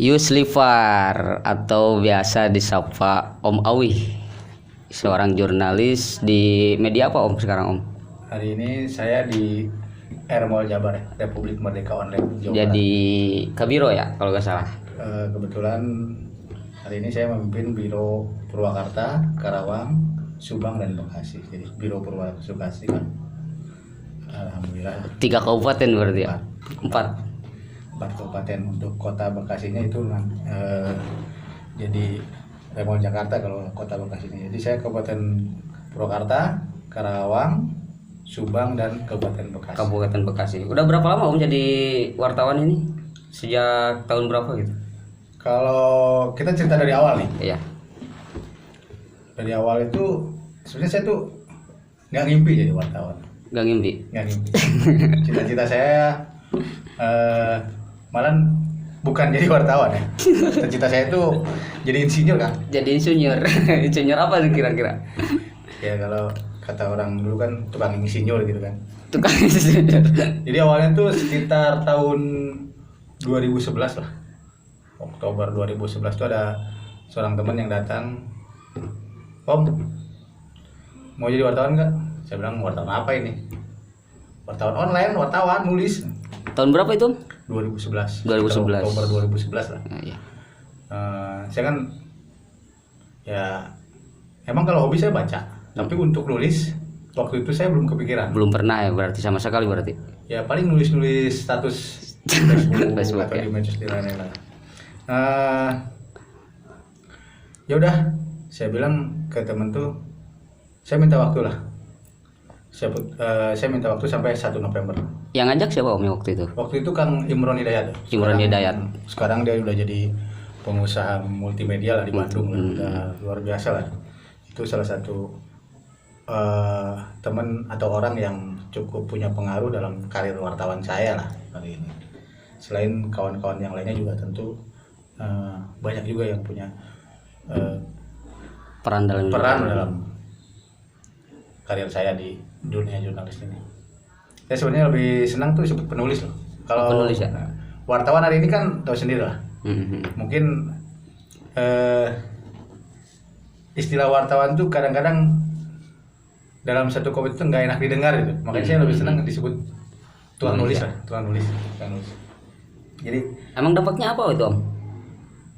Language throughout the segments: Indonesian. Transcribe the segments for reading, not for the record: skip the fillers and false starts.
Yuslivar atau biasa disapa Om Awi, seorang jurnalis di media apa Om sekarang Om? Hari ini saya di Mall Jabar, Republik Merdeka Online Jawa Jadi Kabiro ya kalau nggak salah. Kebetulan hari ini saya memimpin Biro Purwakarta, Karawang, Subang dan Bekasi. Jadi Biro Purwakarta Bekasi kan, alhamdulillah 3 kabupaten berarti ya? 4 kabupaten. Untuk kota Bekasinya itu jadi Mall Jakarta kalau kota Bekasinya. Jadi saya Kabupaten Purwakarta, Karawang, Subang dan Kabupaten Bekasi. Kabupaten Bekasi. Udah berapa lama Om jadi wartawan ini? Sejak tahun berapa gitu? Kalau kita cerita dari awal nih. Iya. Dari awal itu sebenarnya saya tuh nggak ngimpi jadi wartawan. Gak ngimpi. Nggak ngimpi. Cita-cita saya malah bukan jadi wartawan ya. Cita-cita saya tuh jadi insinyur kan. Jadi insinyur. Insinyur apa tuh kira-kira? Ya kalau kata orang dulu kan tukang insinyur gitu kan. Tukang insinyur. Jadi awalnya tuh sekitar tahun 2011 lah. Oktober 2011 tuh ada seorang teman yang datang, "Om, mau jadi wartawan nggak?" Saya bilang, "Wartawan apa ini?" "Wartawan online, wartawan nulis." Tahun berapa itu Om? 2011. 2011. Oktober 2011 lah. Iya. Saya kan ya emang kalau hobi saya baca, tapi untuk nulis waktu itu saya belum kepikiran. Belum pernah ya berarti sama sekali berarti. Ya paling nulis-nulis status Facebook, Facebook, atau ya. di medsos lain-lain lah. Ya udah, saya bilang ke temen tuh, saya minta waktu lah. Saya minta waktu sampai 1 November. Yang ngajak siapa Om waktu itu? Waktu itu Kang Imron Hidayat. Imron Hidayat. Sekarang dia udah jadi pengusaha multimedia lah di Bandung lah. Udah luar biasa lah. Itu salah satu teman atau orang yang cukup punya pengaruh dalam karir wartawan saya lah hari ini. Selain kawan-kawan yang lainnya juga tentu banyak juga yang punya Peran dalam karir saya di dunia jurnalis ini. Saya sebenarnya lebih senang tuh disebut penulis loh. Kalau Penulis ya? Wartawan hari ini kan tahu sendiri lah. Mungkin istilah wartawan tuh kadang-kadang dalam satu komentar itu nggak enak didengar gitu. Makanya saya lebih senang disebut tukang nulis lah, tukang nulis. Jadi emang dampaknya apa itu Om?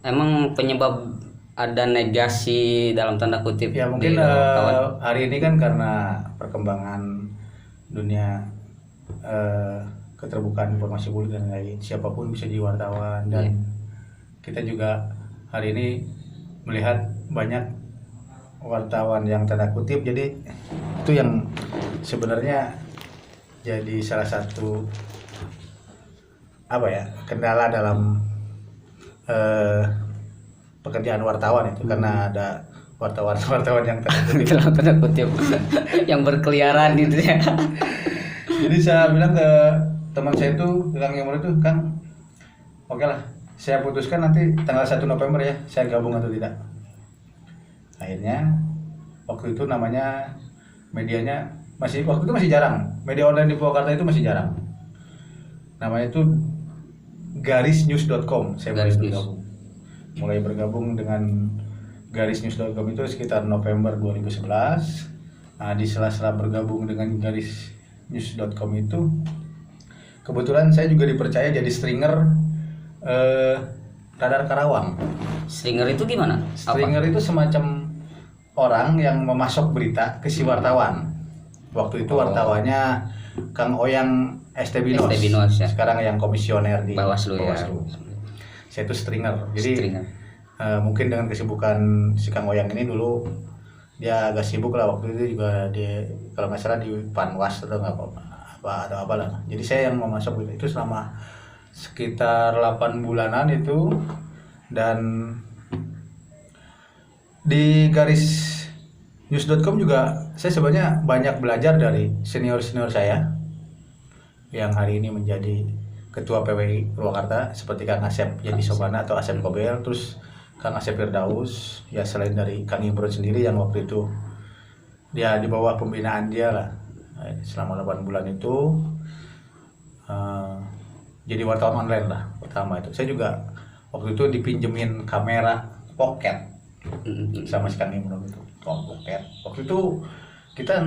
Emang penyebab ada negasi dalam tanda kutip ya mungkin di wartawan? hari ini kan karena perkembangan dunia keterbukaan informasi publik dan lain, siapapun bisa jadi wartawan dan kita juga hari ini melihat banyak wartawan yang tanda kutip, jadi itu yang sebenarnya jadi salah satu apa ya kendala dalam pekerjaan wartawan itu, karena ada wartawan yang tanda kutip dalam tanda kutip yang berkeliaran gitu ya. Jadi saya bilang ke teman saya itu, Kang Imron itu, "Kang, oke lah, saya putuskan nanti tanggal 1 November ya, saya gabung atau tidak." Akhirnya waktu itu namanya medianya waktu itu masih jarang. Media online di Purwakarta itu masih jarang. Namanya itu garisnews.com. Saya mulai bergabung dengan garisnews.com itu sekitar November 2011. Nah, di sela-sela bergabung dengan garisnews.com itu kebetulan saya juga dipercaya jadi stringer Radar Karawang. Stringer itu gimana? Stringer itu semacam orang yang memasok berita ke si wartawan. Waktu itu wartawannya Kang Oyang ST Binos ya. Sekarang yang komisioner di Bawaslu. Ya. Saya itu stringer. Jadi mungkin dengan kesibukan si Kang Oyang ini dulu dia agak sibuk lah waktu itu juga kalau nggak salah di Panwas atau nggak atau apalah. Jadi saya yang memasok itu selama sekitar 8 bulanan itu, dan di garisnews.com juga saya sebenarnya banyak belajar dari senior-senior saya yang hari ini menjadi ketua PWI Purwakarta seperti Kang Asep Jadi Sobana atau Asep Kobel, terus Kang Asep Firdaus, ya selain dari Kang Imron sendiri yang waktu itu dia di bawah pembinaan dia lah selama 8 bulan itu jadi wartawan online lah pertama itu. Saya juga waktu itu dipinjemin kamera pocket Mm-mm. sama si Kang Imron itu, pocket. Waktu itu kita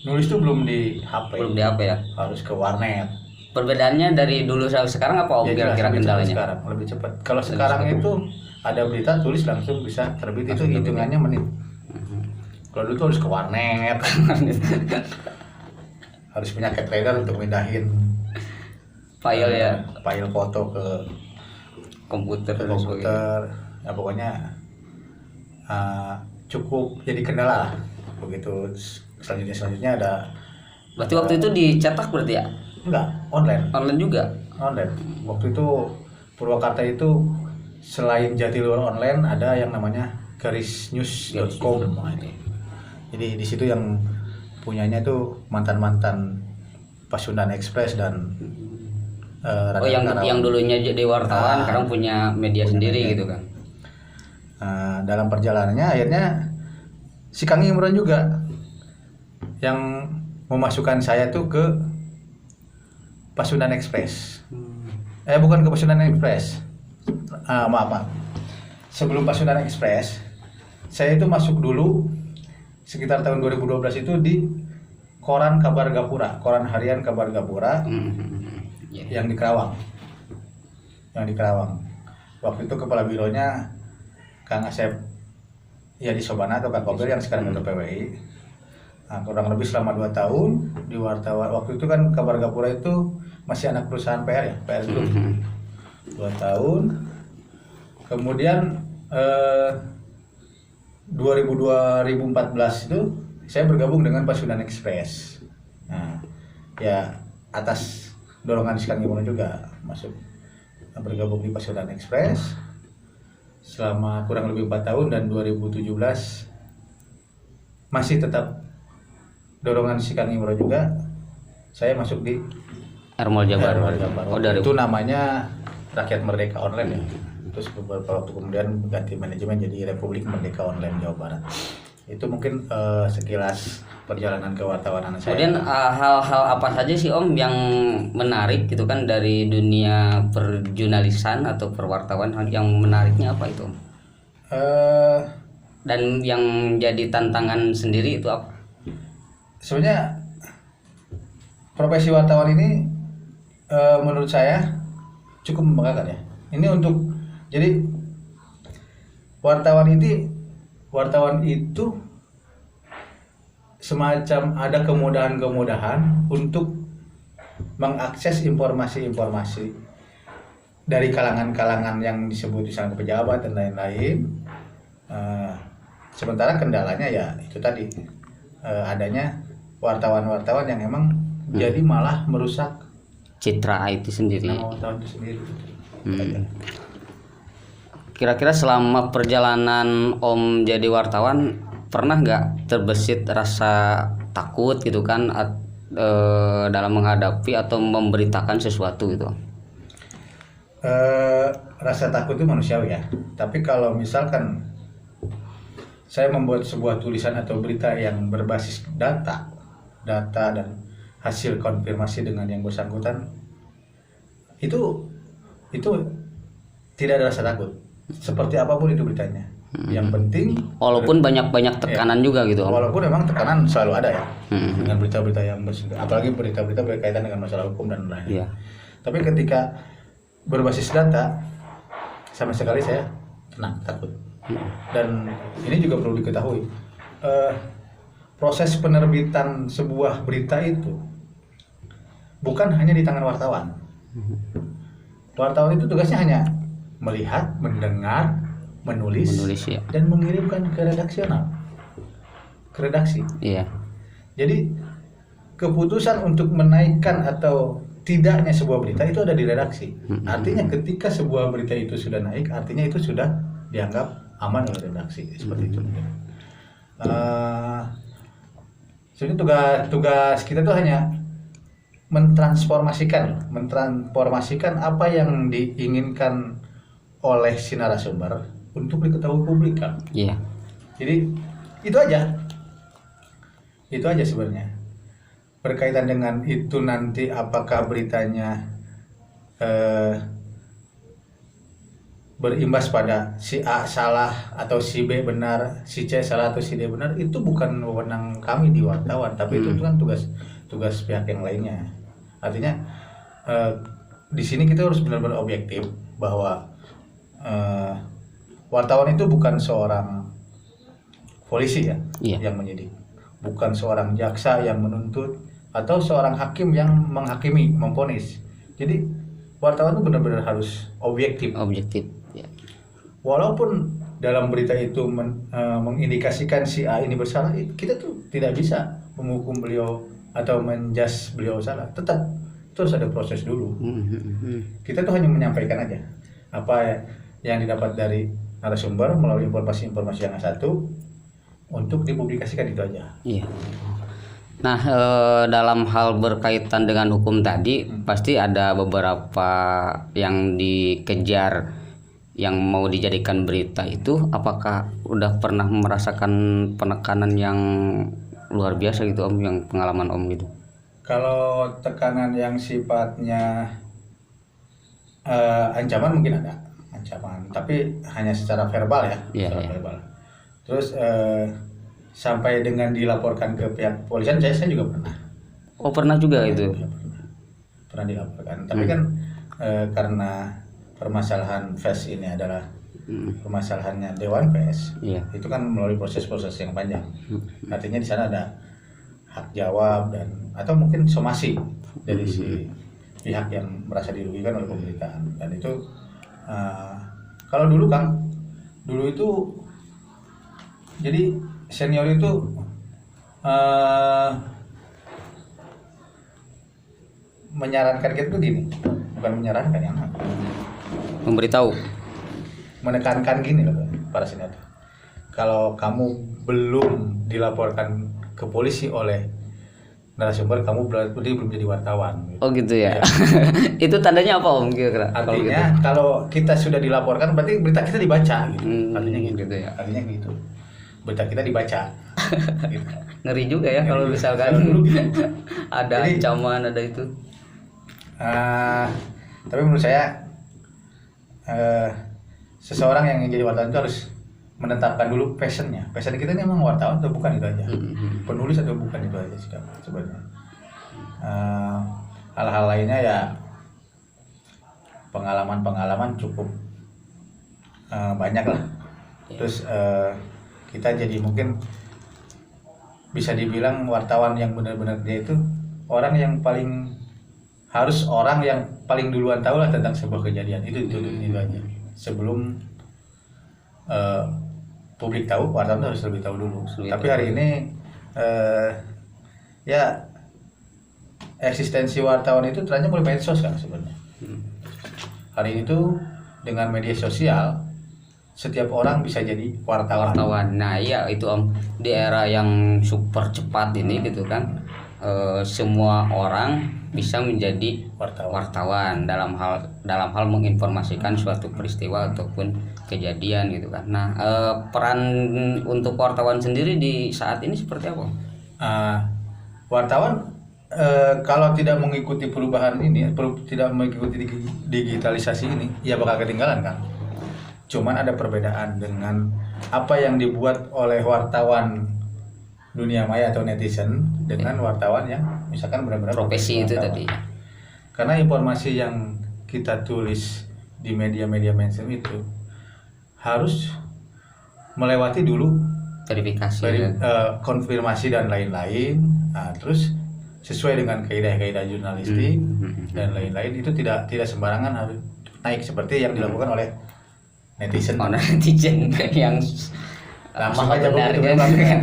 nulis tuh belum di HP, Belum di apa ya? harus ke warnet. Perbedaannya dari dulu sampai sekarang apa Om? Ya, jelas, Kira-kira lebih cepat kendalanya? sekarang lebih cepat. Kalau sekarang itu ada berita tulis langsung bisa terbit, itu Langsung terbit, hitungannya menit. Mhm. Kalau dulu tuh harus ke warnet, harus punya cat reader untuk mindahin File ya, file foto ke komputer dan sebagainya. komputer. Ya pokoknya cukup jadi kendala lah. Begitu selanjutnya ada, Berarti waktu itu dicetak berarti ya? enggak, online. Online juga? Online. Waktu itu Purwakarta itu selain Jatiluhur online ada yang namanya garisnews.com. Nah, ini. Jadi di situ yang punyanya tuh mantan-mantan Pasundan Express dan Oh yang dulunya jadi wartawan, Nah, sekarang punya media sendiri media. gitu kan? Dalam perjalanannya akhirnya si Kang Imron juga yang memasukkan saya tuh ke Pasundan Express. Bukan ke Pasundan Express. Maaf. Sebelum Pasundan Express, saya itu masuk dulu sekitar tahun 2012 itu di Koran Kabar Gapura, Koran Harian Kabar Gapura Ya. yang di Kerawang. Waktu itu kepala bironya Kang Asep ya di Sobana atau Kang Kober yang sekarang ketua PWI. Nah, kurang lebih selama 2 tahun di wartawan. Waktu itu kan Kabar Gapura itu masih anak perusahaan PR ya, PR Group. 2 tahun. Kemudian 2014 itu saya bergabung dengan Pasundan Express. Nah, ya atas dorongan si Kang Imron juga masuk bergabung di Pasundan Express selama kurang lebih 4 tahun, dan 2017 masih tetap dorongan si Kang Imron juga saya masuk di Ermol Jabar. Hermol Jabar. Oh dari Itu namanya Rakyat Merdeka Online ya. Terus beberapa waktu kemudian ganti manajemen jadi Republik Merdeka Online Jawa Barat. Itu mungkin sekilas perjalanan kewartawanan saya. Kemudian hal-hal apa saja sih Om yang menarik gitu kan dari dunia perjurnalisan atau perwartawan, yang menariknya apa itu Om? Dan yang jadi tantangan sendiri itu apa? Sebenarnya profesi wartawan ini menurut saya cukup membanggakan ya. Ini untuk jadi wartawan itu semacam ada kemudahan-kemudahan untuk mengakses informasi-informasi dari kalangan-kalangan yang disebut misalnya pejabat dan lain-lain. Sementara kendalanya ya itu tadi, adanya wartawan-wartawan yang emang jadi malah merusak Citra itu sendiri. nama wartawan itu sendiri. Kira-kira selama perjalanan Om jadi wartawan pernah nggak terbesit rasa takut gitu kan dalam menghadapi atau memberitakan sesuatu gitu? Rasa takut itu manusiawi ya. Tapi kalau misalkan saya membuat sebuah tulisan atau berita yang berbasis data dan hasil konfirmasi dengan yang bersangkutan, itu tidak ada rasa takut. Seperti apapun itu beritanya. Yang penting Walaupun banyak tekanan juga gitu Om. walaupun memang tekanan selalu ada ya. Hmm. Dengan berita-berita yang bersinggungan, apalagi berita-berita berkaitan dengan masalah hukum dan lain-lain. Iya. Tapi ketika berbasis data, sama sekali saya tenang, takut. Dan ini juga perlu diketahui, proses penerbitan sebuah berita itu bukan hanya di tangan wartawan. Wartawan itu tugasnya hanya melihat, mendengar, menulis ya. dan mengirimkan ke redaksi. Iya. Jadi keputusan untuk menaikkan atau tidaknya sebuah berita itu ada di redaksi. Artinya ketika sebuah berita itu sudah naik, artinya itu sudah dianggap aman oleh redaksi. Seperti itu. Sebenarnya tugas kita tuh hanya mentransformasikan apa yang diinginkan oleh si narasumber untuk diketahui publik kan. Iya. Jadi itu aja sebenarnya. Berkaitan dengan itu nanti apakah beritanya berimbas pada si A salah atau si B benar, si C salah atau si D benar, itu bukan wewenang kami di wartawan, tapi itu kan tugas pihak yang lainnya. Artinya di sini kita harus benar-benar objektif bahwa wartawan itu bukan seorang polisi ya, yang menyidik, bukan seorang jaksa yang menuntut atau seorang hakim yang menghakimi, memvonis. Jadi wartawan itu benar-benar harus objektif. Ya. Walaupun dalam berita itu mengindikasikan si A ini bersalah, kita tuh tidak bisa menghukum beliau atau menjudge beliau salah. Tetap terus ada proses dulu. Kita tuh hanya menyampaikan aja apa yang didapat dari narasumber melalui informasi-informasi yang satu untuk dipublikasikan, itu aja. Iya. Nah, dalam hal berkaitan dengan hukum tadi, pasti ada beberapa yang dikejar yang mau dijadikan berita itu. Apakah udah pernah merasakan penekanan yang luar biasa gitu Om, yang pengalaman Om gitu? Kalau tekanan yang sifatnya ancaman mungkin ada, ancaman, tapi hanya secara verbal ya, verbal. Terus sampai dengan dilaporkan ke pihak kepolisian, saya juga pernah. Oh, pernah juga itu? Ya, pernah dilaporkan. Tapi kan karena permasalahan PES ini adalah permasalahannya Dewan PES, itu kan melalui proses-proses yang panjang. Artinya di sana ada hak jawab dan atau mungkin somasi dari si pihak yang merasa dirugikan oleh pemberitaan. Dan itu kalau dulu Kang, dulu itu jadi senior itu menyarankan kita tuh gini, bukan menyarankan yang memberitahu, menekankan gini loh para senior. Kalau kamu belum dilaporkan ke polisi oleh narasumber, kamu berarti belum jadi wartawan. Gitu. Oh gitu ya. Itu tandanya apa Om kira-kira? Artinya kalau kita sudah dilaporkan berarti berita kita dibaca gitu. Artinya gitu ya. Artinya gitu. Berita kita dibaca. Gitu. Ngeri juga ya kalau misalkan ada jadi, ancaman, ada itu. Tapi menurut saya seseorang yang jadi wartawan itu harus menetapkan dulu passionnya. Passion kita ini memang wartawan atau bukan, itu aja. Penulis atau bukan, itu aja sih sebenarnya. Hal-hal lainnya ya pengalaman cukup banyak lah. Terus kita jadi mungkin bisa dibilang wartawan yang benar-benar dia itu orang yang paling duluan tahu lah tentang sebuah kejadian itu aja. Sebelum publik tahu, wartawan harus lebih tahu dulu. Tapi hari ini ya eksistensi wartawan itu ternyata mulai medsos kan sebenarnya. Hari ini tuh dengan media sosial setiap orang bisa jadi wartawan. Nah iya itu Om, di era yang super cepat ini gitu kan, semua orang bisa menjadi wartawan dalam hal menginformasikan suatu peristiwa ataupun kejadian gitu kan. Nah peran untuk wartawan sendiri di saat ini seperti apa? Wartawan kalau tidak mengikuti perubahan ini, tidak mengikuti digitalisasi ini, ya bakal ketinggalan kan. Cuman ada perbedaan dengan apa yang dibuat oleh wartawan dunia maya atau netizen dengan wartawan yang misalkan benar-benar profesi itu tadi. Karena informasi yang kita tulis di media-media mainstream itu harus melewati dulu verifikasi, konfirmasi dan lain-lain. Nah, terus sesuai dengan kaidah-kaidah jurnalistik dan lain-lain, itu tidak sembarangan harus naik seperti yang dilakukan oleh netizen. Netizen yang langsung aja benar kan.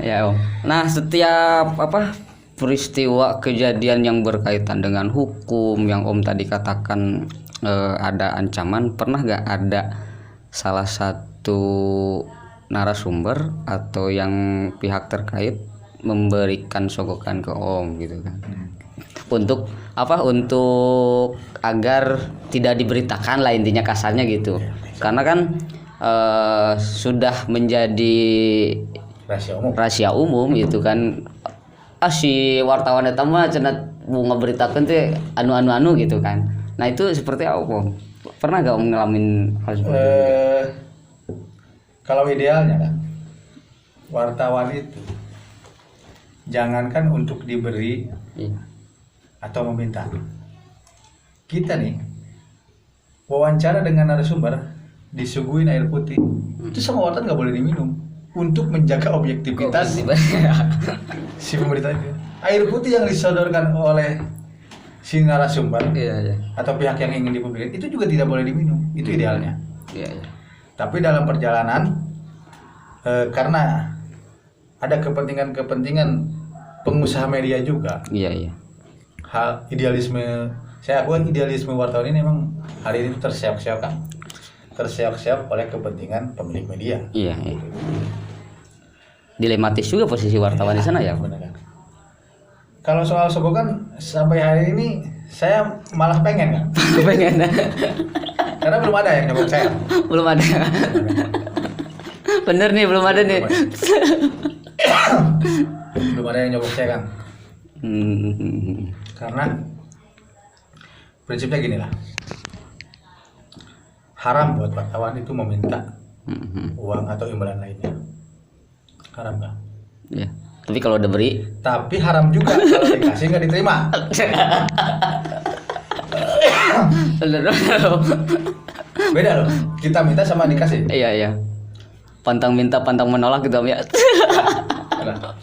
Ya Om. Nah setiap peristiwa kejadian yang berkaitan dengan hukum yang Om tadi katakan ada ancaman, pernah gak ada salah satu narasumber atau yang pihak terkait memberikan sogokan ke Om gitu kan, untuk agar tidak diberitakan lah, intinya kasarnya gitu, karena kan sudah menjadi rahasia umum gitu kan. Si wartawan eta mah cenah mau ngaberitakeun teh anu gitu kan. Nah itu seperti apa Om? Pernah gak Om ngalamin hal seperti itu? Kalau idealnya kan, wartawan itu jangankan untuk diberi Iya. atau meminta. Kita nih wawancara dengan narasumber disuguhin air putih, itu sama wartawan nggak boleh diminum untuk menjaga objektivitas si pemberita itu. Air putih yang disodorkan oleh si narasumber Iya. atau pihak yang ingin dipublikasi itu juga tidak boleh diminum. Itu idealnya. Iya. Tapi dalam perjalanan karena ada kepentingan pengusaha media juga, Iya. hal idealisme, saya akui idealisme wartawan ini memang hari ini terseok-seok oleh kepentingan pemilik media. Iya. Dilematis juga posisi wartawan di sana ya. Benar kan? Kalau soal sogokan sampai hari ini saya malah pengen kan, Pengen. karena belum ada yang nyogok saya. Belum ada. Bener nih, belum ada nih. Belum ada yang nyogok saya kan, karena prinsipnya gini lah, haram buat wartawan itu meminta uang atau imbalan lainnya, haram kan. Ya. Tapi kalau udah beri, Tapi haram juga kalau dikasih nggak diterima. Beda loh, kita minta sama dikasih. Iya. Pantang minta, pantang menolak gitu Om ya.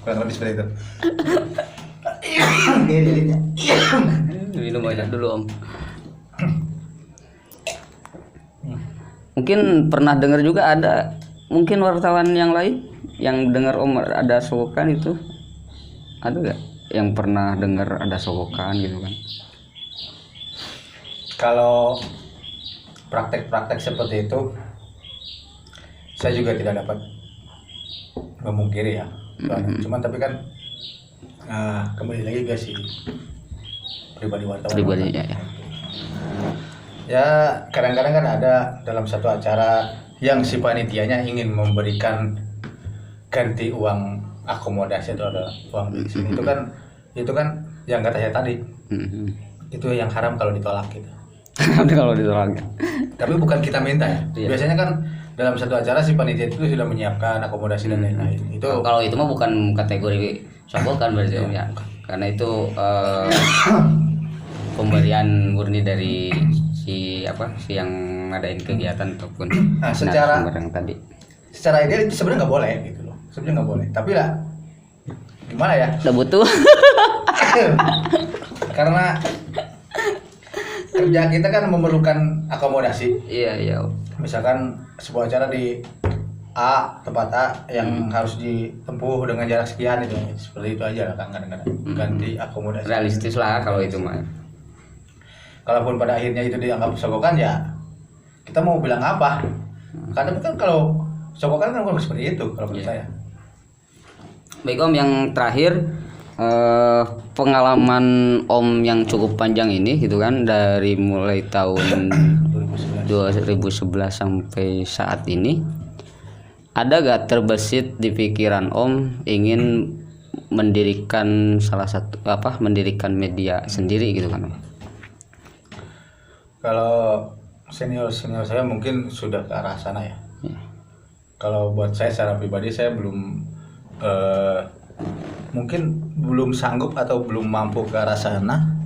Kurang lebih seperti itu. Minum aja dulu Om. Mungkin pernah dengar juga ada mungkin wartawan yang lain yang dengar Om ada sogokan itu, ada gak yang pernah dengar ada sogokan gitu kan? Kalau praktek-praktek seperti itu, saya juga tidak dapat memungkiri ya. Cuman tapi kan kembali lagi ke si pribadi wartawan. Pribadi ya. Ya kadang-kadang kan ada dalam satu acara yang si panitianya ingin memberikan ganti uang akomodasi atau ada uang bensin, itu kan yang kata saya tadi, itu yang haram kalau ditolak gitu. Kalau ditolak. Tapi bukan kita minta ya. Iya. Biasanya kan dalam satu acara si panitia itu sudah menyiapkan akomodasi dan lain-lain. Itu Kalau itu mah bukan kategori sogokan berarti Om ya. Karena itu pemberian murni dari si yang ngadain kegiatan ataupun secara narasumber yang tadi. Secara ideal itu sebenarnya nggak boleh gitu loh. Sebenarnya nggak boleh. Tapi lah gimana ya? Udah butuh. Karena kerja kita kan memerlukan akomodasi. Iya. Misalkan sebuah acara di A, tempat A yang harus ditempuh dengan jarak sekian itu, seperti itu aja lah kan, kadang-kadang ganti akomodasi. Realistis lah kalau itu mah. Kalaupun pada akhirnya itu dianggap sogokan ya kita mau bilang apa? Karena kan kalau sogokan kan bukan seperti itu kalau menurut saya. Baik Om, yang terakhir pengalaman Om yang cukup panjang ini gitu kan, dari mulai tahun 2011 sampai saat ini, ada gak terbesit di pikiran Om ingin mendirikan mendirikan media sendiri gitu kan Om? Kalau senior saya mungkin sudah ke arah sana ya. Kalau buat saya secara pribadi saya belum mungkin belum sanggup atau belum mampu ke arah sana,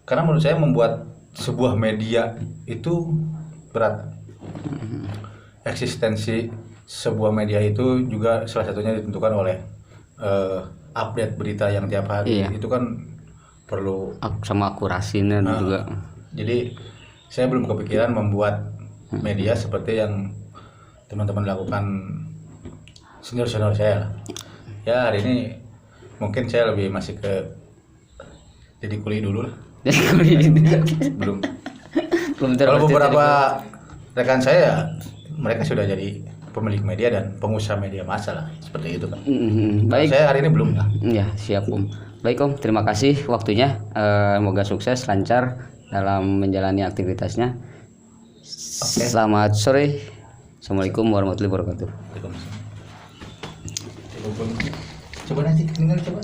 karena menurut saya membuat sebuah media itu berat. Eksistensi sebuah media itu juga salah satunya ditentukan oleh update berita yang tiap hari. Iya. Itu kan perlu Sama akurasinya juga. Jadi saya belum kepikiran membuat media seperti yang teman-teman lakukan senior saya lah. Ya hari ini mungkin saya lebih masih ke jadi kuli dulu lah. belum Kalau beberapa rekan saya mereka sudah jadi pemilik media dan pengusaha media massa lah, seperti itu kan. Baik. Saya hari ini belum lah. Ya, siap Om. Baik Om, terima kasih waktunya. Semoga sukses, lancar dalam menjalani aktivitasnya. Oke. Selamat sore. Assalamualaikum warahmatullahi wabarakatuh. Coba nanti tinggal coba.